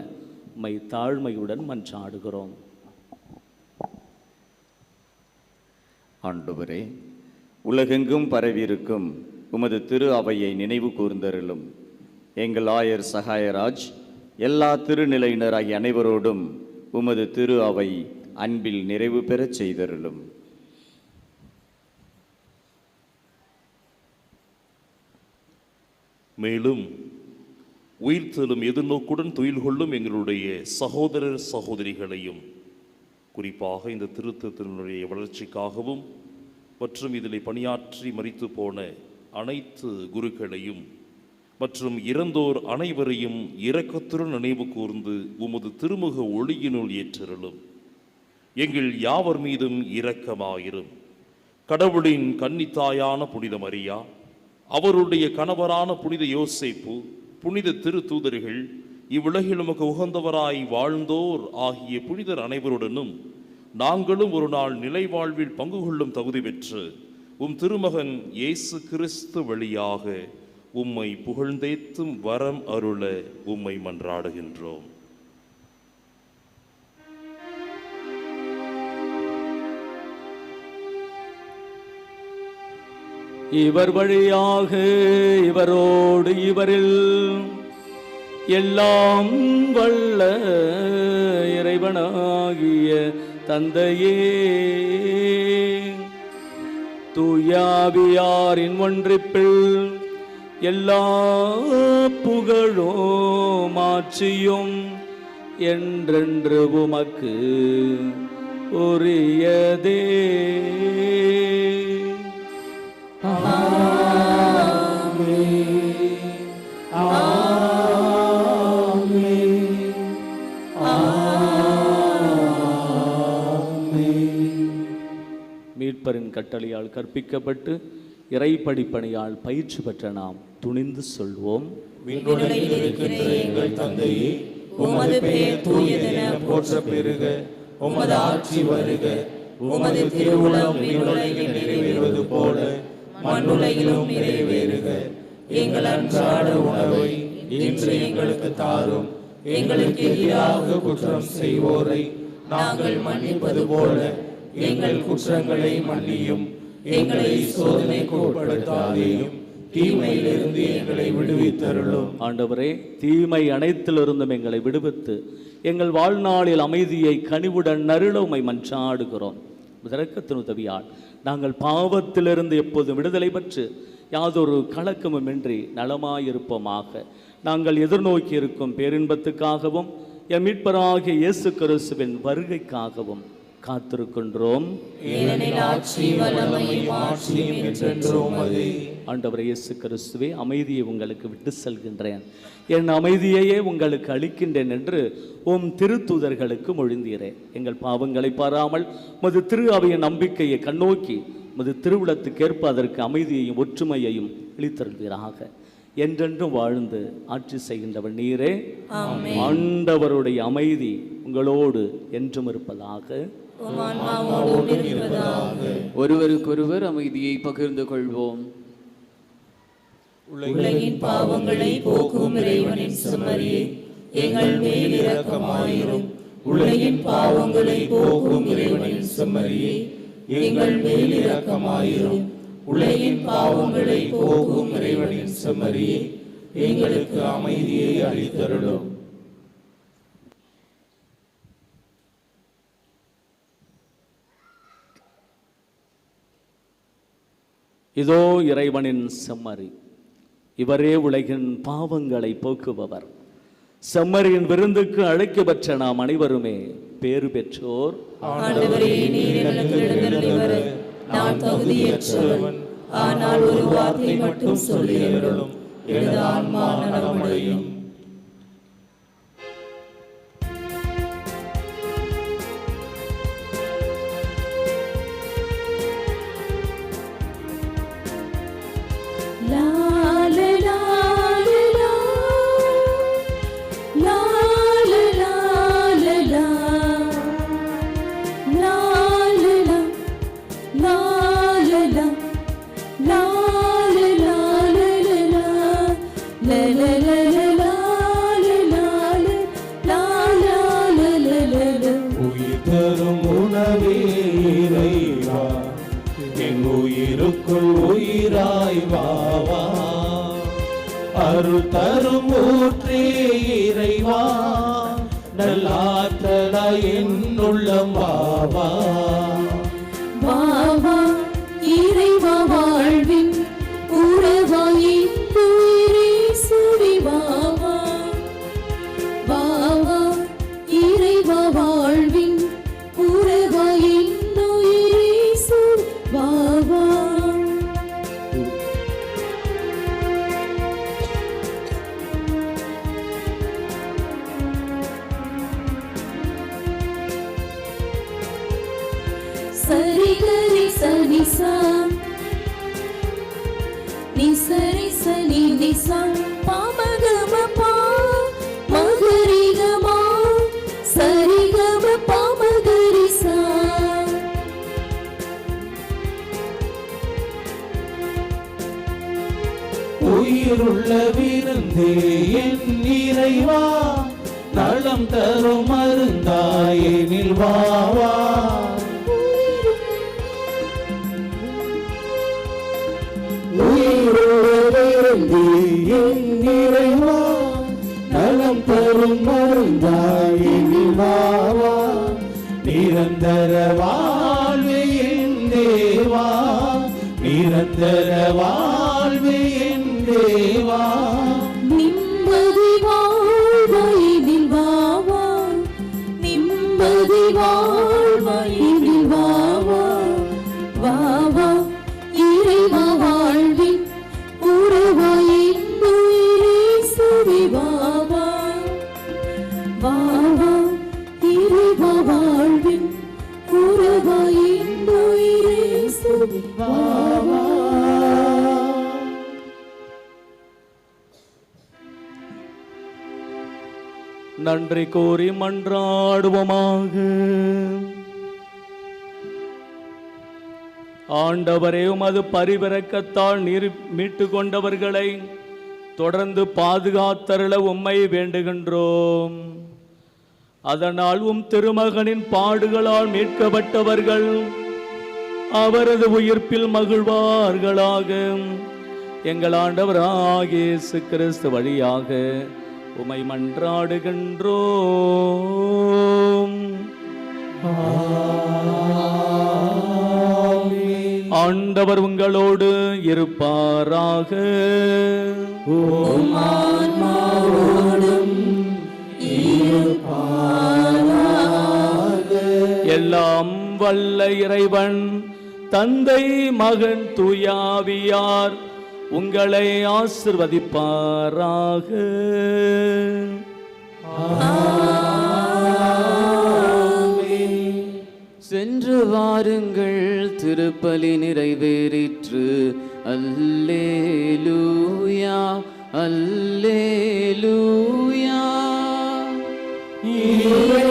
உம்மை தாழ்மையுடன் மன்றாடுகிறோம். ஆண்டவரே, உலகெங்கும் பரவியிருக்கும் உமது திரு அவையை நினைவு கூர்ந்தருளும். எங்கள் ஆயர் சகாயராஜ் எல்லா திருநிலையினராகிய அனைவரோடும் உமது திரு அவை அன்பில் நிறைவு பெறச் செய்தருளும். மேலும் உயிர்த்தெழும் எதிர்நோக்குடன் துயில் கொள்ளும் எங்களுடைய சகோதரர் சகோதரிகளையும் குறிப்பாக இந்த திருத்தத்தினுடைய வளர்ச்சிக்காகவும் மற்றும் இதில் பணியாற்றி மரித்து போன அனைத்து குருக்களையும் மற்றும் இறந்தோர் அனைவரையும் இரக்கத்துடன் நினைவு கூர்ந்து உமது திருமுக ஒளியினுள் ஏற்றருளும். எங்கள் யாவர் மீதும் இரக்கமாயிரும். கடவுளின் கன்னித்தாயான புனித மரியா, அவருடைய கணவரான புனித யோசேப்பு, புனித திருத்தூதர்கள், இவ்வுலகில் உமக்கு உகந்தவராய் வாழ்ந்தோர் ஆகிய புனிதர் அனைவருடனும் நாங்களும் ஒரு நாள் நிலை வாழ்வில் பங்கு கொள்ளும் தகுதி பெற்று திருமகன் இயேசு கிறிஸ்து வழியாக உம்மை புகழ்ந்தேத்தும் வரம் அருள உம்மை மன்றாடுகின்றோம். இவர் வழியாக இவரோடு இவரில் எல்லாம் வல்ல இறைவனாகிய தந்தையே, தூயாவியாரின் ஒன்றிப்பில் எல்லா புகழும் ஆட்சியும் என்றென்று உமக்கு உரியதே. மீட்பரின் கட்டளையால் கற்பிக்கப்பட்டு இறைப்படிப்பணியால் பயிற்சி பெற்ற நாம் துணிந்து சொல்வோம். எங்கள் தந்தையே, உமது பெயர் தூயதென போற்ற பெறுக. உமது ஆட்சி வருக. உமது திருவுளம் விண்ணுலகில் நிறைவேறுவது போல மண்ணுலகிலும் நிறைவேறுக. எங்கள் அன்றாட உணவை இன்று எங்களுக்கு தாரும். எங்களுக்கு எதிராக குற்றம் செய்வோரை நாங்கள் மன்னிப்பது போல எங்கள் குற்றங்களை மன்னியும். எங்களை சோதனைக்கு உட்படுத்தாதேயும், தீமையிலிருந்து எங்களை விடுவித்தருளும். ஆண்டவரே, தீமை அனைத்திலிருந்தும் எங்களை விடுவித்து எங்கள் வாழ்நாளில் அமைதியை கனிவுடன் நருள உம்மை மன்றாடுகிறோம். இரக்கத்தின் உதவியால் நாங்கள் பாவத்திலிருந்து எப்போதும் விடுதலை பெற்று யாதொரு கலக்கமும் இன்றி நலமாயிருப்போமாக. நாங்கள் எதிர்நோக்கி இருக்கும் பேரின்பத்துக்காகவும் எம் மீட்பராகிய இயேசு கிறிஸ்துவின் வருகைக்காகவும் காத்திருக்கின்றோம். ஆண்டவர் இயேசு கிறிஸ்துவே, அமைதியை உங்களுக்கு விட்டு செல்கின்றேன், என் அமைதியையே உங்களுக்கு அளிக்கின்றேன் என்று திருத்தூதர்களுக்கு மொழிந்தீரே. எங்கள் பாவங்களை பாராமல் உமது திரு அவையின் நம்பிக்கையை கண்ணோக்கி உமது திருவுளத்துக்கேற்ப அதற்கு அமைதியையும் ஒற்றுமையையும் அளித்தருள்வீராக. என்றென்றும் வாழ்ந்து ஆட்சி செய்கின்றவர் நீரே. ஆண்டவருடைய அமைதி உங்களோடு என்றும் இருப்பதாக. ஒருவருக்கொருவர் அமைதியை பகிர்ந்து கொள்வோம். உலகின் பாவங்களை போக்கும் இறைவனின் செம்மறியே, எங்கள் மேல் இரக்கமாயிரும். உலகின் பாவங்களை போக்கும் இறைவனின் செம்மறியே, எங்கள் மேல் இரக்கமாயிரும். உலகின் பாவங்களை போக்கும் இறைவனின் செம்மறியே, எங்களுக்கு அமைதியை அளித்தருளும். இதோ இறைவனின் செம்மறி, இவரே உலகின் பாவங்களை போக்குபவர். செம்மறியின் விருந்துக்கு அழைக்கப்பெற்ற நாம் அனைவருமே பேறு பெற்றோர். நான் தகுதியற்றவன், ஆனால் ஒரு வார்த்தை மட்டும் சொல்லியருளும், எனது ஆன்மா நலமடையும். உயிராய் வாவா, அருள் தரும் ஊற்றே இறைவா, நல்லாற்றலாய் என்னுள்ளம் வாவா. வாவா இறைவா, வாழ்வின் உறவாய் தூரே சுரி வாவா. வாவா இறைவா, வாழ்வின் உற நிசரி சனி நிசா பாமகம பா மகரிகமா சரிகம பாமகரிசா. உயிருள்ள விருந்தே என் இறைவா, நலம் தரும் மருந்தாயெனில் வாவா. இறைவா, நலம் தரும் மருந்தாயினில் வாவா. நிரந்தர வாழ்வே என் தேவா, நிரந்தர வாழ்வே என் தேவா. நிம்மதி வாழ்வாயினில் வாவா, நிம்மதி வாழ்வாயினில் வாவா. வாவா இறைவா வாழ்வின் உறவாயின் உயிரே சுவி வாவா. வாவா இறைவா வாழ்வின் உறவாயின் உயிரே சுவி வாவா. நன்றி கூறி மன்றாடுவோமாக. ஆண்டவரே, உமது பரிவிரக்கத்தால் நீர் மீட்டு கொண்டவர்களை தொடர்ந்து பாதுகாத்தருள உம்மை வேண்டுகின்றோம். அதனால் திருமகனின் பாடுகளால் மீட்கப்பட்டவர்கள் அவரது உயிர்ப்பில் மகிழ்வார்களாக. எங்கள் ஆண்டவராகிய இயேசு கிறிஸ்து வழியாக உம்மை மன்றாடுகின்றோம். ஆண்டவர் உங்களோடு இருப்பாராக. எல்லாம் வல்ல இறைவன் தந்தை மகன் தூயாவியார் உங்களை ஆசிர்வதிப்பாராக. சென்று வாருங்கள், திருப்பலி நிறைவேறிற்று. அல்லேலூயா அல்லேலூயா.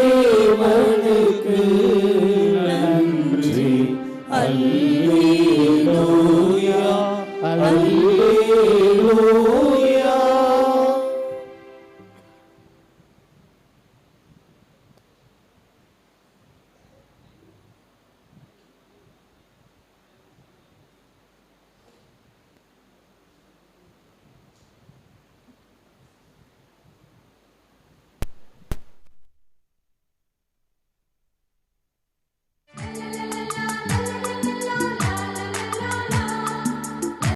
இறைவனுக்கு நன்றி. அல்லேலூயா அல்லேலூயா.